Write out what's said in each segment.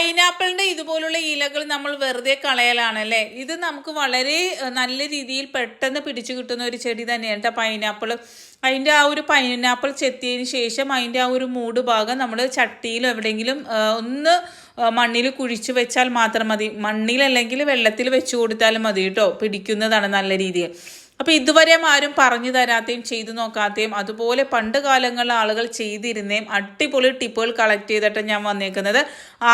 പൈനാപ്പിളിൻ്റെ ഇതുപോലുള്ള ഇലകൾ നമ്മൾ വെറുതെ കളയലാണല്ലേ. ഇത് നമുക്ക് വളരെ നല്ല രീതിയിൽ പെട്ടെന്ന് പിടിച്ചു കിട്ടുന്ന ഒരു ചെടി തന്നെയാണ് കേട്ടോ പൈനാപ്പിൾ. അതിൻ്റെ ആ ഒരു പൈനാപ്പിൾ ചെത്തിയതിന് ശേഷം അതിൻ്റെ ആ ഒരു മൂട് ഭാഗം നമ്മൾ ചട്ടിയിലോ എവിടെയെങ്കിലും ഒന്ന് മണ്ണിൽ കുഴിച്ച് വെച്ചാൽ മാത്രം മതി. മണ്ണിലല്ലെങ്കിൽ വെള്ളത്തിൽ വെച്ച് കൊടുത്താലും മതി കേട്ടോ, പിടിക്കുന്നതാണ് നല്ല രീതിയിൽ. അപ്പോൾ ഇതുവരെ ആരും പറഞ്ഞു തരാത്തയും ചെയ്തു നോക്കാത്തയും അതുപോലെ പണ്ട് കാലങ്ങളിൽ ആളുകൾ ചെയ്തിരുന്നേയും അടിപൊളി ടിപ്പുകൾ കളക്ട് ചെയ്തിട്ട് ഞാൻ വന്നേക്കുന്നത്.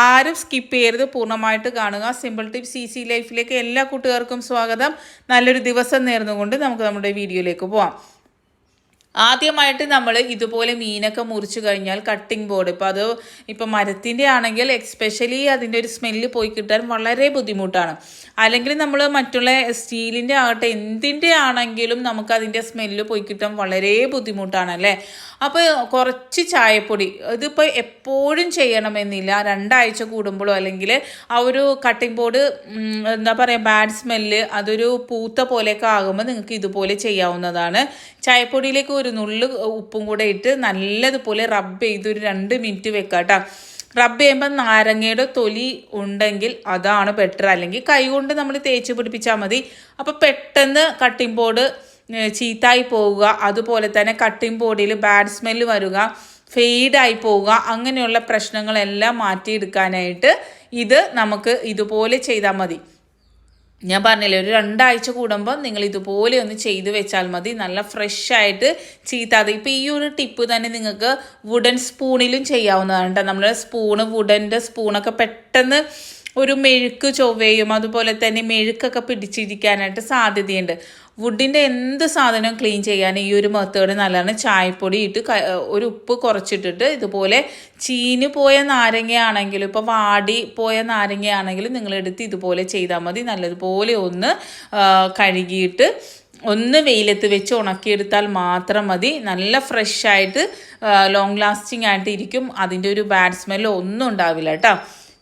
ആരും സ്കിപ്പ് ചെയ്യരുത്, പൂർണ്ണമായിട്ട് കാണുക. സിമ്പിൾ ടിപ്പ് CC ലൈഫിലേക്ക് എല്ലാ കൂട്ടുകാർക്കും സ്വാഗതം. നല്ലൊരു ദിവസം നേർന്നുകൊണ്ട് നമുക്ക് നമ്മുടെ വീഡിയോയിലേക്ക് പോവാം. ആദ്യമായിട്ട് നമ്മൾ ഇതുപോലെ മീനൊക്കെ മുറിച്ച് കഴിഞ്ഞാൽ കട്ടിംഗ് ബോർഡ്, ഇപ്പം മരത്തിൻ്റെ ആണെങ്കിൽ എക്സ്പെഷ്യലി അതിൻ്റെ ഒരു സ്മെല്ല് പോയി കിട്ടാൻ വളരെ ബുദ്ധിമുട്ടാണ്. അല്ലെങ്കിൽ നമ്മൾ മറ്റുള്ള സ്റ്റീലിൻ്റെ ആകട്ടെ എന്തിൻ്റെ ആണെങ്കിലും നമുക്കതിൻ്റെ സ്മെല്ല് പോയി കിട്ടാൻ വളരെ ബുദ്ധിമുട്ടാണല്ലേ. അപ്പോൾ കുറച്ച് ചായപ്പൊടി, ഇതിപ്പോൾ എപ്പോഴും ചെയ്യണമെന്നില്ല, 2 ആഴ്ച കൂടുമ്പോഴോ അല്ലെങ്കിൽ ആ ഒരു കട്ടിംഗ് ബോർഡ് എന്താ പറയുക ബാഡ് സ്മെല്ല് അതൊരു പൂത്ത പോലെയൊക്കെ ആകുമ്പോൾ നിങ്ങൾക്ക് ഇതുപോലെ ചെയ്യാവുന്നതാണ്. ചായപ്പൊടിയിലേക്ക് ഒരു നുള്ളു ഉപ്പും കൂടെ ഇട്ട് നല്ലതുപോലെ റബ്ബ് ചെയ്ത് ഒരു 2 മിനിറ്റ് വെക്കാം കേട്ടോ. റബ്ബ് ചെയ്യുമ്പോൾ നാരങ്ങയുടെ തൊലി ഉണ്ടെങ്കിൽ അതാണ് ബെറ്റർ, അല്ലെങ്കിൽ കൈ കൊണ്ട് നമ്മൾ തേച്ച് പിടിപ്പിച്ചാൽ മതി. അപ്പോൾ പെട്ടെന്ന് കട്ടിംഗ് ബോർഡ് ചീത്തായി പോവുക, അതുപോലെ തന്നെ കട്ടിംഗ് ബോർഡിൽ ബാഡ് സ്മെല്ല് വരിക, ഫെയ്ഡായി പോവുക, അങ്ങനെയുള്ള പ്രശ്നങ്ങളെല്ലാം മാറ്റിയെടുക്കാനായിട്ട് ഇത് നമുക്ക് ഇതുപോലെ ചെയ്താൽ മതി. ഞാൻ പറഞ്ഞില്ലേ, ഒരു 2 ആഴ്ച കൂടുമ്പോൾ നിങ്ങൾ ഇതുപോലെ ഒന്ന് ചെയ്ത് വെച്ചാൽ മതി. നല്ല ഫ്രഷ് ആയിട്ട് ചീത്താതെ. ഇപ്പോൾ ഈ ഒരു ടിപ്പ് തന്നെ നിങ്ങൾക്ക് വുഡൻ സ്പൂണിലും ചെയ്യാവുന്നതാണ് കേട്ടോ. നമ്മൾ വുഡൻ്റെ സ്പൂണൊക്കെ പെട്ടെന്ന് ഒരു മെഴുക്ക് ചൊവ്വയും അതുപോലെ തന്നെ മെഴുക്കൊക്കെ പിടിച്ചിരിക്കാനായിട്ട് സാധ്യതയുണ്ട്. വുഡിൻ്റെ എന്ത് സാധനവും ക്ലീൻ ചെയ്യാൻ ഈ ഒരു മെത്തേഡ് നല്ലതാണ്. ചായപ്പൊടി ഇട്ട് ഒരു ഉപ്പ് കുറച്ചിട്ടിട്ട് ഇതുപോലെ ചീഞ്ഞു പോയ നാരങ്ങയാണെങ്കിലും ഇപ്പോൾ വാടി പോയ നാരങ്ങയാണെങ്കിലും നിങ്ങളെടുത്ത് ഇതുപോലെ ചെയ്താൽ മതി. നല്ലതുപോലെ ഒന്ന് കഴുകിയിട്ട് ഒന്ന് വെയിലത്ത് വെച്ച് ഉണക്കിയെടുത്താൽ മാത്രം മതി. നല്ല ഫ്രഷ് ആയിട്ട് ലോങ് ലാസ്റ്റിംഗ് ആയിട്ട് ഇരിക്കും. അതിൻ്റെ ഒരു ബാഡ് സ്മെല്ലോ ഒന്നും ഉണ്ടാവില്ല കേട്ടോ.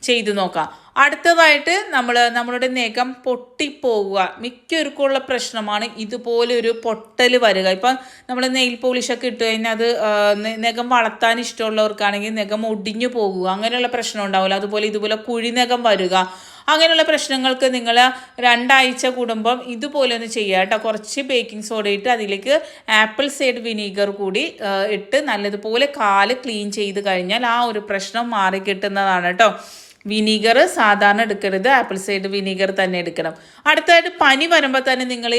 ചെയ്തു നോക്കാം. അടുത്തതായിട്ട് നമ്മളുടെ നഖം പൊട്ടിപ്പോവുക മിക്കവർക്കുള്ള പ്രശ്നമാണ്. ഇതുപോലെ ഒരു പൊട്ടൽ വരിക. ഇപ്പം നമ്മൾ നെയിൽ പോളിഷൊക്കെ ഇട്ട് കഴിഞ്ഞാൽ അത് നഖം വളർത്താൻ ഇഷ്ടമുള്ളവർക്കാണെങ്കിൽ നഖം ഒടിഞ്ഞു പോകുക, അങ്ങനെയുള്ള പ്രശ്നം ഉണ്ടാവില്ല. അതുപോലെ ഇതുപോലെ കുഴിനഖം വരിക, അങ്ങനെയുള്ള പ്രശ്നങ്ങൾക്ക് നിങ്ങൾ 2 ആഴ്ച കൂടുമ്പം ഇതുപോലെ ഒന്ന് ചെയ്യുക കേട്ടോ. കുറച്ച് ബേക്കിംഗ് സോഡ ഇട്ട് അതിലേക്ക് ആപ്പിൾ സൈഡ് വിനീഗർ കൂടി ഇട്ട് നല്ലതുപോലെ കാല് ക്ലീൻ ചെയ്ത് കഴിഞ്ഞാൽ ആ ഒരു പ്രശ്നം മാറി കിട്ടുന്നതാണ് കേട്ടോ. വിനീഗർ സാധാരണ എടുക്കരുത്, ആപ്പിൾ സൈഡ് വിനീഗർ തന്നെ എടുക്കണം. അടുത്തതായിട്ട് പനി വരുമ്പോൾ തന്നെ നിങ്ങൾ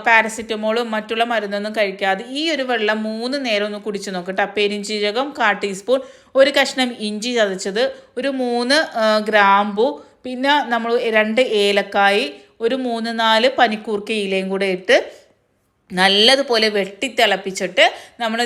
പാരസിറ്റമോളും മറ്റുള്ള മരുന്നൊന്നും കഴിക്കാതെ ഈ ഒരു വെള്ളം 3 നേരം ഒന്ന് കുടിച്ച് നോക്കട്ടെ. പെരിഞ്ചീരകം 1/4 ടീസ്പൂൺ, ഒരു കഷ്ണം ഇഞ്ചി ചതച്ചത്, ഒരു 3 ഗ്രാമ്പു, പിന്നെ നമ്മൾ 2 ഏലക്കായി, ഒരു 3-4 പനിക്കൂർക്ക ഇലയും കൂടെ ഇട്ട് നല്ലതുപോലെ വെട്ടിത്തിളപ്പിച്ചിട്ട് നമ്മൾ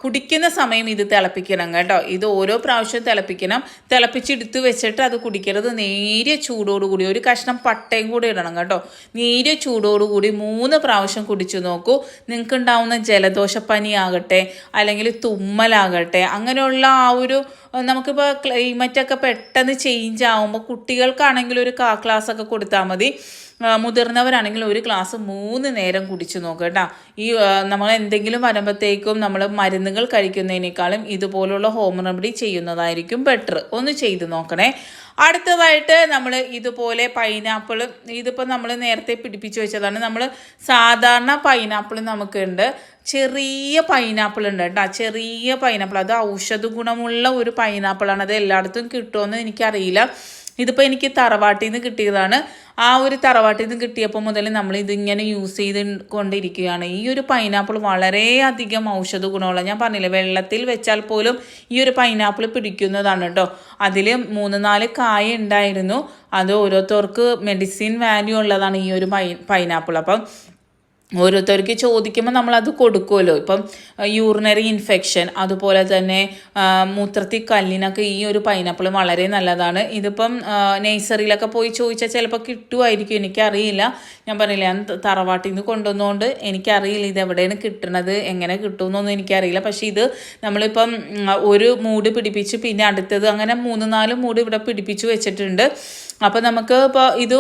കുടിക്കുന്ന സമയം ഇത് തിളപ്പിക്കണം കേട്ടോ. ഇത് ഓരോ പ്രാവശ്യം തിളപ്പിക്കണം. തിളപ്പിച്ചെടുത്ത് വെച്ചിട്ട് അത് കുടിക്കരുത്. നേരിയ ചൂടോടുകൂടി ഒരു കഷ്ണം പട്ടയും കൂടി ഇടണം കേട്ടോ. നേരിയ ചൂടോടുകൂടി 3 പ്രാവശ്യം കുടിച്ചു നോക്കൂ. നിങ്ങൾക്ക് ഉണ്ടാവുന്ന ജലദോഷപ്പനി ആകട്ടെ അല്ലെങ്കിൽ തുമ്മലാകട്ടെ, അങ്ങനെയുള്ള ആ ഒരു നമുക്കിപ്പോൾ ക്ലൈമറ്റൊക്കെ പെട്ടെന്ന് ചേഞ്ച് ആകുമ്പോൾ കുട്ടികൾക്കാണെങ്കിൽ ഒരു 1/4 ഗ്ലാസ്സൊക്കെ കൊടുത്താൽ മതി. മുതിർന്നവരാണെങ്കിൽ ഒരു ഗ്ലാസ് 3 നേരം കുടിച്ചു നോക്കുക കേട്ടോ. ഈ നമ്മൾ എന്തെങ്കിലും വരുമ്പോഴത്തേക്കും നമ്മൾ മരുന്നുകൾ കഴിക്കുന്നതിനേക്കാളും ഇതുപോലുള്ള ഹോം റെമഡി ചെയ്യുന്നതായിരിക്കും ബെറ്റർ. ഒന്ന് ചെയ്ത് നോക്കണേ. അടുത്തതായിട്ട് നമ്മൾ ഇതുപോലെ പൈനാപ്പിൾ, ഇതിപ്പോൾ നമ്മൾ നേരത്തെ പിടിപ്പിച്ച് വെച്ചതാണ്. നമ്മൾ സാധാരണ പൈനാപ്പിൾ നമുക്കുണ്ട്, ചെറിയ പൈനാപ്പിൾ ഉണ്ട് കേട്ടോ. ചെറിയ പൈനാപ്പിൾ, അത് ഔഷധ ഗുണമുള്ള ഒരു പൈനാപ്പിളാണ്. അത് എല്ലായിടത്തും കിട്ടുമെന്ന് എനിക്കറിയില്ല. ഇതിപ്പോൾ എനിക്ക് തറവാട്ടിൽ നിന്ന് കിട്ടിയതാണ്. ആ ഒരു തറവാട്ടിൽ നിന്ന് കിട്ടിയപ്പോൾ മുതൽ നമ്മൾ ഇതിങ്ങനെ യൂസ് ചെയ്ത് കൊണ്ടിരിക്കുകയാണ്. ഈ ഒരു പൈനാപ്പിൾ വളരെയധികം ഔഷധ ഗുണമുള്ള, ഞാൻ പറഞ്ഞില്ലേ വെള്ളത്തിൽ വെച്ചാൽ പോലും ഈ ഒരു പൈനാപ്പിൾ പിടിക്കുന്നതാണ് കേട്ടോ. അതിൽ 3-4 കായ ഉണ്ടായിരുന്നു. അത് ഓരോരുത്തർക്ക് മെഡിസിൻ വാല്യൂ ഉള്ളതാണ് ഈ ഒരു പൈനാപ്പിൾ. അപ്പം ഓരോരുത്തർക്ക് ചോദിക്കുമ്പോൾ നമ്മളത് കൊടുക്കുമല്ലോ. ഇപ്പം യൂറിനറി ഇൻഫെക്ഷൻ അതുപോലെ തന്നെ മൂത്രത്തിൽ കല്ലിനൊക്കെ ഈ ഒരു പൈനാപ്പിൾ വളരെ നല്ലതാണ്. ഇതിപ്പം നേഴ്സറിയിലൊക്കെ പോയി ചോദിച്ചാൽ ചിലപ്പോൾ കിട്ടുമായിരിക്കും, എനിക്കറിയില്ല. ഞാൻ പറഞ്ഞില്ല, ഞാൻ തറവാട്ടിൽ നിന്ന് കൊണ്ടുവന്നുകൊണ്ട് എനിക്കറിയില്ല ഇത് എവിടെയാണ് കിട്ടുന്നത്, എങ്ങനെ കിട്ടുമെന്നൊന്നും എനിക്കറിയില്ല. പക്ഷേ ഇത് നമ്മളിപ്പം ഒരു മൂട് പിടിപ്പിച്ച് പിന്നെ അടുത്തത് അങ്ങനെ 3-4 മൂട് ഇവിടെ പിടിപ്പിച്ച് വെച്ചിട്ടുണ്ട്. അപ്പോൾ നമുക്ക് ഇപ്പോൾ ഇത്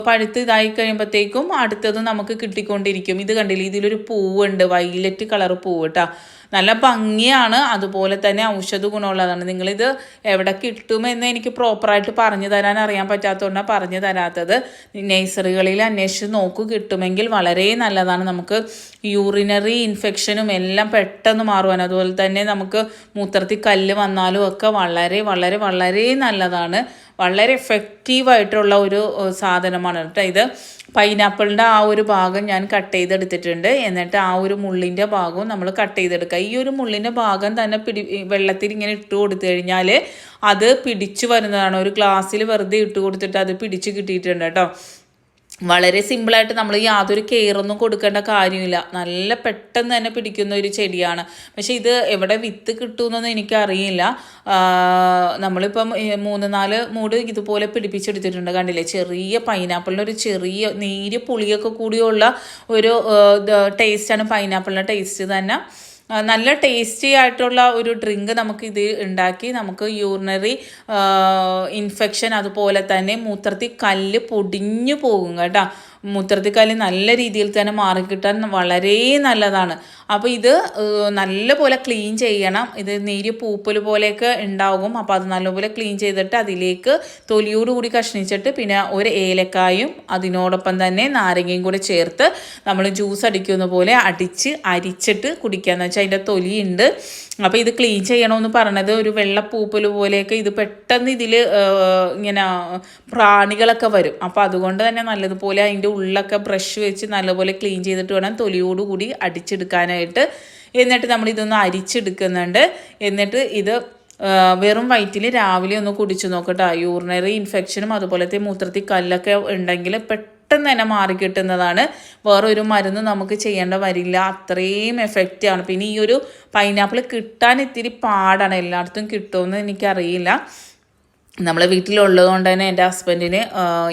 പഴുത്ത് ഇതായി കഴിയുമ്പോഴത്തേക്കും അടുത്തത് നമുക്ക് കിട്ടിക്കൊണ്ടിരിക്കും. ഇത് കണ്ടില്ലേ, ഇതിലൊരു പൂവുണ്ട്, വൈലറ്റ് കളർ പൂവ് കേട്ടോ. നല്ല ഭംഗിയാണ്, അതുപോലെ തന്നെ ഔഷധ ഗുണമുള്ളതാണ്. നിങ്ങളിത് എവിടെ കിട്ടുമെന്ന് എനിക്ക് പ്രോപ്പറായിട്ട് പറഞ്ഞു തരാൻ അറിയാൻ പറ്റാത്തതുകൊണ്ടാണ് പറഞ്ഞു തരാത്തത്. നഴ്സറികളിൽ അന്വേഷിച്ച് നോക്കൂ, കിട്ടുമെങ്കിൽ വളരെ നല്ലതാണ്. നമുക്ക് യൂറിനറി ഇൻഫെക്ഷനും എല്ലാം പെട്ടെന്ന് മാറുവാൻ, അതുപോലെ തന്നെ നമുക്ക് മൂത്രത്തിൽ കല്ല് വന്നാലും ഒക്കെ വളരെ വളരെ വളരെ നല്ലതാണ്. വളരെ എഫക്റ്റീവായിട്ടുള്ള ഒരു സാധനമാണ് കേട്ടോ ഇത്. പൈനാപ്പിളിൻ്റെ ആ ഒരു ഭാഗം ഞാൻ കട്ട് ചെയ്തെടുത്തിട്ടുണ്ട്. എന്നിട്ട് ആ ഒരു മുള്ളിൻ്റെ ഭാഗവും നമ്മൾ കട്ട് ചെയ്തെടുക്കുക. ഈ ഒരു മുള്ളിൻ്റെ ഭാഗം തന്നെ വെള്ളത്തിൽ ഇങ്ങനെ ഇട്ട് കൊടുത്തു കഴിഞ്ഞാൽ അത് പിടിച്ചു വരുന്നതാണ്. ഒരു ഗ്ലാസ്സിൽ വെറുതെ ഇട്ട് കൊടുത്തിട്ട് അത് പിടിച്ച് കിട്ടിയിട്ടുണ്ട് കേട്ടോ. വളരെ സിമ്പിളായിട്ട് നമ്മൾ യാതൊരു കെയറൊന്നും കൊടുക്കേണ്ട കാര്യമില്ല. നല്ല പെട്ടെന്ന് തന്നെ പിടിക്കുന്ന ഒരു ചെടിയാണ്. പക്ഷേ ഇത് എവിടെ വിത്ത് കിട്ടുമെന്നൊന്നും എനിക്കറിയില്ല. നമ്മളിപ്പം 3-4 മൂട് ഇതുപോലെ പിടിപ്പിച്ചെടുത്തിട്ടുണ്ട്. കണ്ടില്ലേ, ചെറിയ പൈനാപ്പിളിൻ്റെ ഒരു ചെറിയ നീര് പുളിയൊക്കെ കൂടിയുള്ള ഒരു ടേസ്റ്റാണ്. പൈനാപ്പിളിൻ്റെ ടേസ്റ്റ് തന്നെ നല്ല ടേസ്റ്റി ആയിട്ടുള്ള ഒരു ഡ്രിങ്ക് നമുക്കിത് ഉണ്ടാക്കി നമുക്ക് യൂറിനറി ഇൻഫെക്ഷൻ, അതുപോലെ തന്നെ മൂത്രത്തിൽ കല്ല് പൊടിഞ്ഞു പോകും കേട്ടോ. മൂത്രത്തിൽ കല്ല് നല്ല രീതിയിൽ തന്നെ മാറിക്കിട്ടാൻ വളരെ നല്ലതാണ്. അപ്പോൾ ഇത് നല്ലപോലെ ക്ലീൻ ചെയ്യണം. ഇത് നീര് പൂപ്പൽ പോലെയൊക്കെ ഉണ്ടാകും. അപ്പോൾ അത് നല്ലപോലെ ക്ലീൻ ചെയ്തിട്ട് അതിലേക്ക് തൊലിയോടുകൂടി കഷ്ണിച്ചിട്ട് പിന്നെ ഒരു ഏലക്കായും അതിനോടൊപ്പം തന്നെ നാരങ്ങയും കൂടെ ചേർത്ത് നമ്മൾ ജ്യൂസ് അടിക്കുന്ന പോലെ അരിച്ചിട്ട് കുടിക്കാന്ന് വെച്ചാൽ അതിൻ്റെ തൊലിയുണ്ട്. അപ്പോൾ ഇത് ക്ലീൻ ചെയ്യണമെന്ന് പറഞ്ഞത് ഒരു വെള്ളപ്പൂപ്പൽ പോലെയൊക്കെ ഇത് പെട്ടെന്ന് ഇതിൽ ഇങ്ങനെ പ്രാണികളൊക്കെ വരും. അപ്പോൾ അതുകൊണ്ട് തന്നെ നല്ലതുപോലെ അതിൻ്റെ ഉള്ളൊക്കെ ബ്രഷ് വെച്ച് നല്ലപോലെ ക്ലീൻ ചെയ്തിട്ട് വേണം തൊലിയോടുകൂടി അടിച്ചെടുക്കാനായിട്ട്. എന്നിട്ട് നമ്മളിതൊന്ന് അരിച്ചെടുക്കുന്നുണ്ട്. എന്നിട്ട് ഇത് വെറും വയറ്റിൽ രാവിലെ ഒന്ന് കുടിച്ചു നോക്കട്ടോ. യൂറിനറി ഇൻഫെക്ഷനും അതുപോലത്തെ മൂത്രത്തിൽ കല്ലൊക്കെ ഉണ്ടെങ്കിൽ പെട്ടെന്ന് തന്നെ മാറിക്കിട്ടുന്നതാണ്. വേറൊരു മരുന്ന് നമുക്ക് ചെയ്യേണ്ട വരില്ല, അത്രയും എഫക്റ്റാണ്. പിന്നെ ഈ ഒരു പൈനാപ്പിൾ കിട്ടാൻ ഇത്തിരി പാടാണ്, എല്ലായിടത്തും കിട്ടുമെന്ന് എനിക്കറിയില്ല. നമ്മളെ വീട്ടിലുള്ളത് കൊണ്ട് തന്നെ എൻ്റെ ഹസ്ബൻഡിന്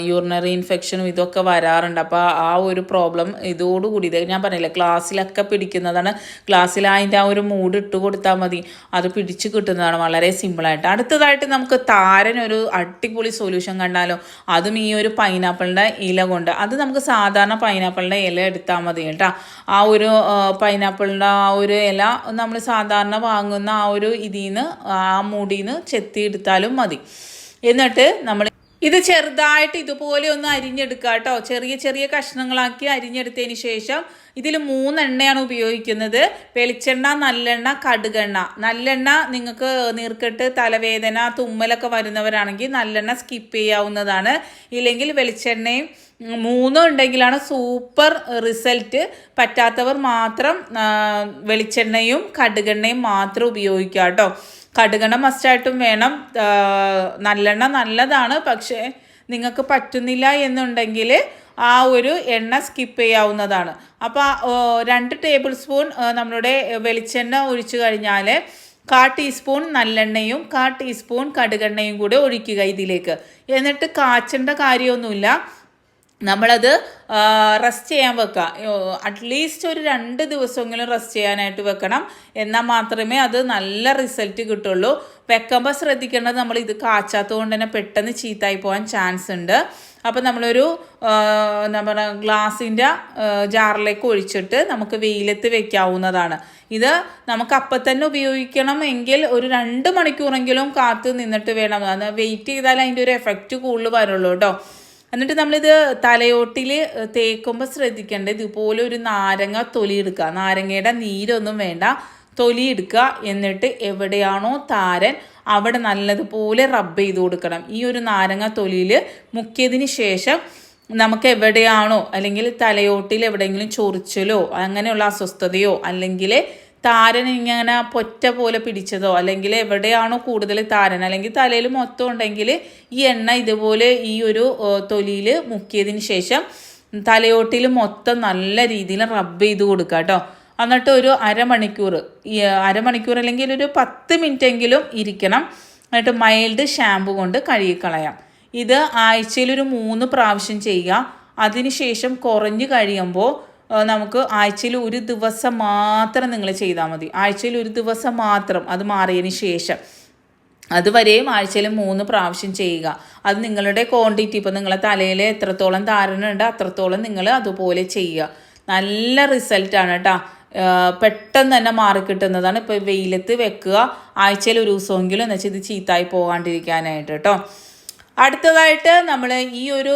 യൂറിനറി ഇൻഫെക്ഷനും ഇതൊക്കെ വരാറുണ്ട്. അപ്പോൾ ആ ഒരു പ്രോബ്ലം ഇതോടുകൂടി ഇത് ഞാൻ പറഞ്ഞില്ല, ഗ്ലാസ്സിലൊക്കെ പിടിക്കുന്നതാണ്. ഗ്ലാസ്സിൽ അതിൻ്റെ ആ ഒരു മൂട് ഇട്ട് കൊടുത്താൽ മതി, അത് പിടിച്ച് കിട്ടുന്നതാണ് വളരെ സിമ്പിളായിട്ട്. അടുത്തതായിട്ട് നമുക്ക് താരനൊരു അടിപൊളി സൊല്യൂഷൻ കണ്ടാലോ. അതും ഈ ഒരു പൈനാപ്പിളിൻ്റെ ഇല കൊണ്ട്. അത് നമുക്ക് സാധാരണ പൈനാപ്പിളിൻ്റെ ഇല എടുത്താൽ മതി കേട്ടോ. ആ ഒരു പൈനാപ്പിളിൻ്റെ ആ ഒരു ഇല നമ്മൾ സാധാരണ വാങ്ങുന്ന ആ ഒരു ഇതിന്ന് ആ മൂടിന്ന് ചെത്തി എടുത്താലും മതി. എന്നിട്ട് നമ്മൾ ഇത് ചെറുതായിട്ട് ഇതുപോലെ ഒന്ന് അരിഞ്ഞെടുക്കുക കേട്ടോ. ചെറിയ ചെറിയ കഷ്ണങ്ങളാക്കി അരിഞ്ഞെടുത്തതിന് ശേഷം ഇതിൽ 3 എണ്ണയാണ് ഉപയോഗിക്കുന്നത്. വെളിച്ചെണ്ണ, നല്ലെണ്ണ, കടുകെണ്ണ. നല്ലെണ്ണ നിങ്ങൾക്ക് നീർക്കെട്ട്, തലവേദന, തുമ്മലൊക്കെ വരുന്നവരാണെങ്കിൽ നല്ലെണ്ണ സ്കിപ്പ് ചെയ്യാവുന്നതാണ്. ഇല്ലെങ്കിൽ വെളിച്ചെണ്ണയും 3 ഉണ്ടെങ്കിലാണ് സൂപ്പർ റിസൾട്ട്. പറ്റാത്തവർ മാത്രം വെളിച്ചെണ്ണയും കടുകെണ്ണയും മാത്രം ഉപയോഗിക്കുക കേട്ടോ. കടുകെണ്ണ മസ്റ്റായിട്ടും വേണം. നല്ലെണ്ണ നല്ലതാണ്, പക്ഷേ നിങ്ങൾക്ക് പറ്റുന്നില്ല എന്നുണ്ടെങ്കിൽ ആ ഒരു എണ്ണ സ്കിപ്പ് ചെയ്യാവുന്നതാണ്. അപ്പോൾ 2 ടേബിൾ സ്പൂൺ നമ്മളുടെ വെളിച്ചെണ്ണ ഒഴിച്ചു കഴിഞ്ഞാൽ 1/4 ടീസ്പൂൺ നല്ലെണ്ണയും 1/4 ടീസ്പൂൺ കടുകെണ്ണയും കൂടെ ഒഴിക്കുക ഇതിലേക്ക്. എന്നിട്ട് കാച്ചേണ്ട കാര്യമൊന്നുമില്ല. നമ്മളത് റെസ്റ്റ് ചെയ്യാൻ വെക്കുക. അറ്റ്ലീസ്റ്റ് ഒരു 2 ദിവസമെങ്കിലും റെസ്റ്റ് ചെയ്യാനായിട്ട് വെക്കണം. എന്നാൽ മാത്രമേ അത് നല്ല റിസൾട്ട് കിട്ടുള്ളൂ. വെക്കുമ്പോൾ ശ്രദ്ധിക്കേണ്ടത് നമ്മൾ ഇത് കാച്ചാത്തത് കൊണ്ട് തന്നെ പെട്ടെന്ന് ചീത്തായി പോകാൻ ചാൻസ് ഉണ്ട്. അപ്പോൾ നമ്മളൊരു നമ്മുടെ ഗ്ലാസിൻ്റെ ജാറിലേക്ക് ഒഴിച്ചിട്ട് നമുക്ക് വെയിലത്ത് വെക്കാവുന്നതാണ്. ഇത് നമുക്ക് അപ്പം തന്നെ ഉപയോഗിക്കണം എങ്കിൽ ഒരു 2 മണിക്കൂറെങ്കിലും കാത്ത് നിന്നിട്ട് വേണം. അത് വെയിറ്റ് ചെയ്താൽ അതിൻ്റെ ഒരു എഫക്റ്റ് കൂടുതൽ വരുള്ളൂ കേട്ടോ. എന്നിട്ട് നമ്മളിത് തലയോട്ടിൽ തേക്കുമ്പോൾ ശ്രദ്ധിക്കേണ്ടത് ഇതുപോലെ ഒരു നാരങ്ങ തൊലി എടുക്കുക. നാരങ്ങയുടെ നീരൊന്നും വേണ്ട, തൊലി എടുക്കുക. എന്നിട്ട് എവിടെയാണോ താരൻ അവിടെ നല്ലതുപോലെ റബ്ബ് ചെയ്ത് കൊടുക്കണം. ഈ ഒരു നാരങ്ങ തൊലിയിൽ മുക്കിയതിന് ശേഷം നമുക്ക് എവിടെയാണോ, അല്ലെങ്കിൽ തലയോട്ടിൽ എവിടെയെങ്കിലും ചൊറിച്ചലോ അങ്ങനെയുള്ള അസ്വസ്ഥതയോ അല്ലെങ്കിൽ താരൻ ഇങ്ങനെ പൊറ്റ പോലെ പിടിച്ചതോ അല്ലെങ്കിൽ എവിടെയാണോ കൂടുതൽ താരൻ അല്ലെങ്കിൽ തലയിൽ മൊത്തം ഉണ്ടെങ്കിൽ ഈ എണ്ണ ഇതുപോലെ ഈ ഒരു തൊലിയിൽ മുക്കിയതിന് ശേഷം തലയോട്ടിൽ മൊത്തം നല്ല രീതിയിൽ റബ്ബ് ചെയ്ത് കൊടുക്കുക കേട്ടോ. എന്നിട്ട് ഒരു അരമണിക്കൂർ അല്ലെങ്കിൽ ഒരു 10 മിനിറ്റെങ്കിലും ഇരിക്കണം. എന്നിട്ട് മൈൽഡ് ഷാമ്പു കൊണ്ട് കഴുകിക്കളയാം. ഇത് ആഴ്ചയിൽ ഒരു 3 പ്രാവശ്യം ചെയ്യുക. അതിനുശേഷം കുറഞ്ഞ് കഴിയുമ്പോൾ നമുക്ക് ആഴ്ചയിൽ ഒരു ദിവസം മാത്രം നിങ്ങൾ ചെയ്താൽ മതി. ആഴ്ചയിൽ ഒരു ദിവസം മാത്രം, അത് മാറിയതിന് ശേഷം. അതുവരെയും ആഴ്ചയിൽ 3 പ്രാവശ്യം ചെയ്യുക. അത് നിങ്ങളുടെ ക്വാണ്ടിറ്റി, ഇപ്പോൾ നിങ്ങളുടെ തലയിൽ എത്രത്തോളം താരനുണ്ട് അത്രത്തോളം നിങ്ങൾ അതുപോലെ ചെയ്യുക. നല്ല റിസൾട്ടാണ് കേട്ടോ. പെട്ടെന്ന് തന്നെ മാറിക്കിട്ടുന്നതാണ്. ഇപ്പോൾ വെയിലത്ത് വെക്കുക, ആഴ്ചയിൽ ഒരു ദിവസമെങ്കിലും എന്ന് വെച്ചാൽ ഇത് ചീത്തായി പോകാണ്ടിരിക്കാനായിട്ട് കേട്ടോ. അടുത്തതായിട്ട് നമ്മൾ ഈ ഒരു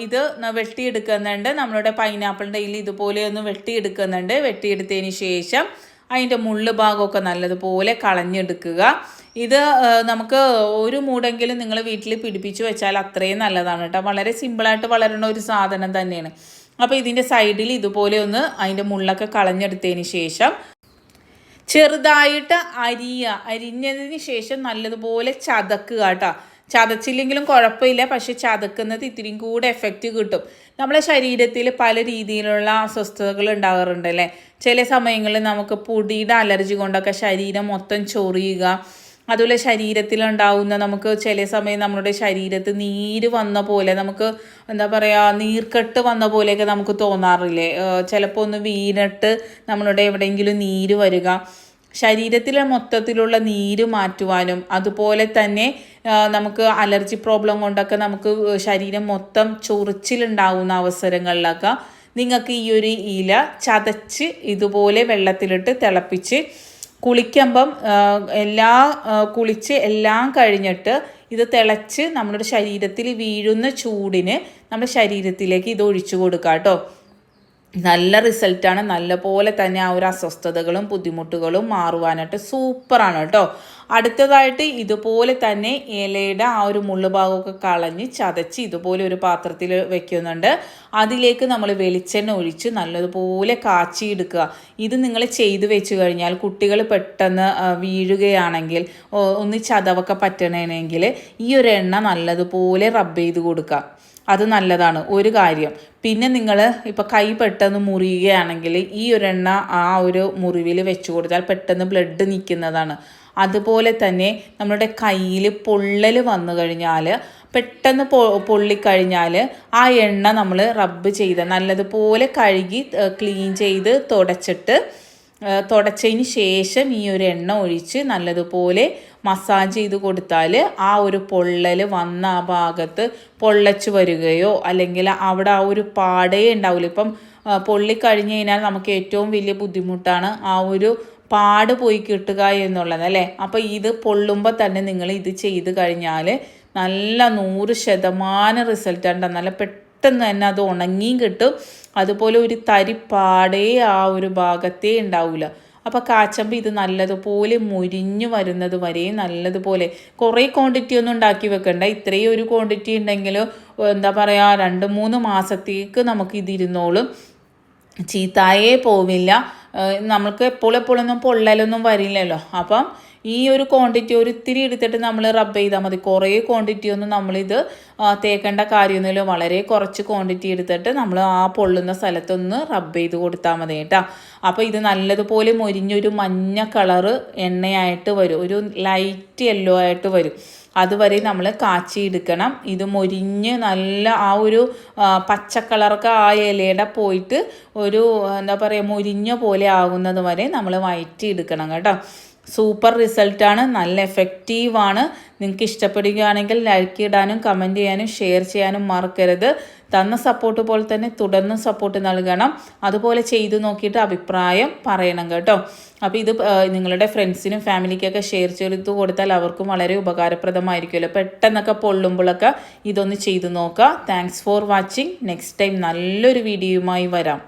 ഇത് വെട്ടിയെടുക്കുന്നുണ്ട്. നമ്മളുടെ പൈനാപ്പിളിൻ്റെ ഇതിൽ ഇതുപോലെ ഒന്ന് വെട്ടിയെടുക്കുന്നുണ്ട്. വെട്ടിയെടുത്തതിന് ശേഷം അതിൻ്റെ മുള്ള് ഭാഗമൊക്കെ നല്ലതുപോലെ കളഞ്ഞെടുക്കുക. ഇത് നമുക്ക് ഒരു മൂടെങ്കിലും നിങ്ങൾ വീട്ടിൽ പിടിപ്പിച്ച് വെച്ചാൽ അത്രയും നല്ലതാണ് കേട്ടോ. വളരെ സിമ്പിളായിട്ട് വളരുന്ന ഒരു സാധനം തന്നെയാണ്. അപ്പോൾ ഇതിൻ്റെ സൈഡിൽ ഇതുപോലെ ഒന്ന് അതിൻ്റെ മുള്ളൊക്കെ കളഞ്ഞെടുത്തതിന് ശേഷം ചെറുതായിട്ട് അരിഞ്ഞതിന് ശേഷം നല്ലതുപോലെ ചതക്കുക കേട്ടോ. ചതച്ചില്ലെങ്കിലും കുഴപ്പമില്ല, പക്ഷെ ചതക്കുന്നത് ഇത്തിരിയും കൂടെ എഫക്റ്റ് കിട്ടും. നമ്മളെ ശരീരത്തിൽ പല രീതിയിലുള്ള അസ്വസ്ഥതകൾ ഉണ്ടാകാറുണ്ട് അല്ലേ. ചില സമയങ്ങളിൽ നമുക്ക് പൊടിയുടെ അലർജി കൊണ്ടൊക്കെ ശരീരം മൊത്തം ചൊറിയുക, അതുപോലെ ശരീരത്തിലുണ്ടാവുന്ന നമുക്ക് ചില സമയം നമ്മുടെ ശരീരത്ത് നീര് വന്ന പോലെ, നമുക്ക് എന്താ പറയുക, നീർക്കെട്ട് വന്ന പോലെയൊക്കെ നമുക്ക് തോന്നാറില്ലേ. ചിലപ്പോൾ ഒന്ന് വീണിട്ട് നമ്മളുടെ എവിടെയെങ്കിലും നീര് വരിക, ശരീരത്തിലെ മൊത്തത്തിലുള്ള നീര് മാറ്റുവാനും, അതുപോലെ തന്നെ നമുക്ക് അലർജി പ്രോബ്ലം കൊണ്ടൊക്കെ നമുക്ക് ശരീരം മൊത്തം ചൊറിച്ചിലുണ്ടാവുന്ന അവസരങ്ങളിലൊക്കെ നിങ്ങൾക്ക് ഈ ഒരു ഇല ചതച്ച് ഇതുപോലെ വെള്ളത്തിലിട്ട് തിളപ്പിച്ച് കുളിക്കുമ്പം കുളിച്ച് എല്ലാം കഴിഞ്ഞിട്ട് ഇത് തിളച്ച് നമ്മുടെ ശരീരത്തിൽ വീഴുന്ന ചൂടിന് നമ്മുടെ ശരീരത്തിലേക്ക് ഇത് ഒഴിച്ചു കൊടുക്കുക കേട്ടോ. നല്ല റിസൾട്ടാണ്. നല്ല പോലെ തന്നെ ആ ഒരു അസ്വസ്ഥതകളും ബുദ്ധിമുട്ടുകളും മാറുവാനായിട്ട് സൂപ്പറാണ് കേട്ടോ. അടുത്തതായിട്ട് ഇതുപോലെ തന്നെ ഇലയുടെ ആ ഒരു മുള്ളുഭാഗമൊക്കെ കളഞ്ഞ് ചതച്ച് ഇതുപോലെ ഒരു പാത്രത്തിൽ വെക്കുന്നുണ്ട്. അതിലേക്ക് നമ്മൾ വെളിച്ചെണ്ണ ഒഴിച്ച് നല്ലതുപോലെ കാച്ചിയെടുക്കുക. ഇത് നിങ്ങൾ ചെയ്ത് വെച്ച് കഴിഞ്ഞാൽ കുട്ടികൾ പെട്ടെന്ന് വീഴുകയാണെങ്കിൽ, ഒന്ന് ചതവൊക്കെ പറ്റണമെങ്കിൽ ഈ ഒരു എണ്ണ നല്ലതുപോലെ റബ്ബ് ചെയ്ത് കൊടുക്കുക. അത് നല്ലതാണ് ഒരു കാര്യം. പിന്നെ നിങ്ങൾ ഇപ്പോൾ കൈ പെട്ടെന്ന് മുറിയുകയാണെങ്കിൽ ഈ ഒരു എണ്ണ ആ ഒരു മുറിവിൽ വെച്ച് കൊടുത്താൽ പെട്ടെന്ന് ബ്ലഡ് നിൽക്കുന്നതാണ്. അതുപോലെ തന്നെ നമ്മുടെ കയ്യിൽ പൊള്ളൽ വന്നു കഴിഞ്ഞാൽ, പെട്ടെന്ന് പൊള്ളിക്കഴിഞ്ഞാൽ ആ എണ്ണ നമ്മൾ റബ്ബ് ചെയ്ത് നല്ലതുപോലെ കഴുകി ക്ലീൻ ചെയ്ത് തുടച്ചതിന് ശേഷം ഈ ഒരു എണ്ണ ഒഴിച്ച് നല്ലതുപോലെ മസാജ് ചെയ്ത് കൊടുത്താൽ ആ ഒരു പൊള്ളൽ വന്ന ആ ഭാഗത്ത് പൊള്ളച്ചു വരികയോ അല്ലെങ്കിൽ അവിടെ ആ ഒരു പാടേ ഉണ്ടാവില്ല. ഇപ്പം പൊള്ളിക്കഴിഞ്ഞ് കഴിഞ്ഞാൽ നമുക്ക് ഏറ്റവും വലിയ ബുദ്ധിമുട്ടാണ് ആ ഒരു പാട് പോയി കിട്ടുക എന്നുള്ളത് അല്ലേ. അപ്പോൾ ഇത് പൊള്ളുമ്പോൾ തന്നെ നിങ്ങൾ ഇത് ചെയ്ത് കഴിഞ്ഞാൽ നല്ല 100% റിസൾട്ട് ഉണ്ടാകും. നല്ല പെട്ടെന്ന് തന്നെ അത് ഉണങ്ങിയും കിട്ടും. അതുപോലെ ഒരു തരിപ്പാടേ ആ ഒരു ഭാഗത്തേ ഉണ്ടാവില്ല. അപ്പോൾ കാച്ചമ്പ് ഇത് നല്ലതുപോലെ മുരിഞ്ഞു വരുന്നത് വരെയും നല്ലതുപോലെ, കുറേ ക്വാണ്ടിറ്റി ഒന്നും ഉണ്ടാക്കി വെക്കണ്ട. ഇത്രയും ഒരു ക്വാണ്ടിറ്റി ഉണ്ടെങ്കിൽ എന്താ പറയുക, 2-3 മാസത്തേക്ക് നമുക്ക് ഇതിരുന്നോളും, ചീത്തായേ പോവില്ല. നമുക്ക് എപ്പോഴൊന്നും പൊള്ളലൊന്നും വരില്ലല്ലോ. അപ്പം ഈ ഒരു ക്വാണ്ടിറ്റി ഒരു ഇത്തിരി എടുത്തിട്ട് നമ്മൾ റബ്ബ് ചെയ്താൽ മതി. കുറേ ക്വാണ്ടിറ്റി ഒന്നും നമ്മളിത് തേക്കേണ്ട കാര്യമൊന്നുമില്ല. വളരെ കുറച്ച് ക്വാണ്ടിറ്റി എടുത്തിട്ട് നമ്മൾ ആ പൊള്ളുന്ന സ്ഥലത്തൊന്ന് റബ്ബ് ചെയ്ത് കൊടുത്താൽ മതി കേട്ടോ. അപ്പോൾ ഇത് നല്ലതുപോലെ മൊരിഞ്ഞൊരു മഞ്ഞ കളറ് എണ്ണയായിട്ട് വരും, ഒരു ലൈറ്റ് യെല്ലോ ആയിട്ട് വരും. അതുവരെ നമ്മൾ കാച്ചിയെടുക്കണം. ഇത് മൊരിഞ്ഞ് നല്ല ആ ഒരു പച്ച കളറൊക്കെ ആ ഇലയുടെ പോയിട്ട് ഒരു എന്താ പറയുക മൊരിഞ്ഞ പോലെ ആകുന്നത് വരെ നമ്മൾ വഴറ്റിയെടുക്കണം കേട്ടോ. സൂപ്പർ റിസൾട്ടാണ്, നല്ല എഫക്റ്റീവാണ്. നിങ്ങൾക്ക് ഇഷ്ടപ്പെടുകയാണെങ്കിൽ ലൈക്ക് ഇടാനും കമൻറ്റ് ചെയ്യാനും ഷെയർ ചെയ്യാനും മറക്കരുത്. തന്ന സപ്പോർട്ട് പോലെ തന്നെ തുടർന്നും സപ്പോർട്ട് നൽകണം. അതുപോലെ ചെയ്തു നോക്കിയിട്ട് അഭിപ്രായം പറയണം കേട്ടോ. അപ്പോൾ ഇത് നിങ്ങളുടെ ഫ്രണ്ട്സിനും ഫാമിലിക്കൊക്കെ ഷെയർ ചെയ്ത് കൊടുത്താൽ അവർക്കും വളരെ ഉപകാരപ്രദമായിരിക്കുമല്ലോ. പെട്ടെന്നൊക്കെ പൊള്ളുമ്പോഴൊക്കെ ഇതൊന്ന് ചെയ്തു നോക്കുക. Thanks for watching. Next time നല്ലൊരു വീഡിയോയുമായി വരാം.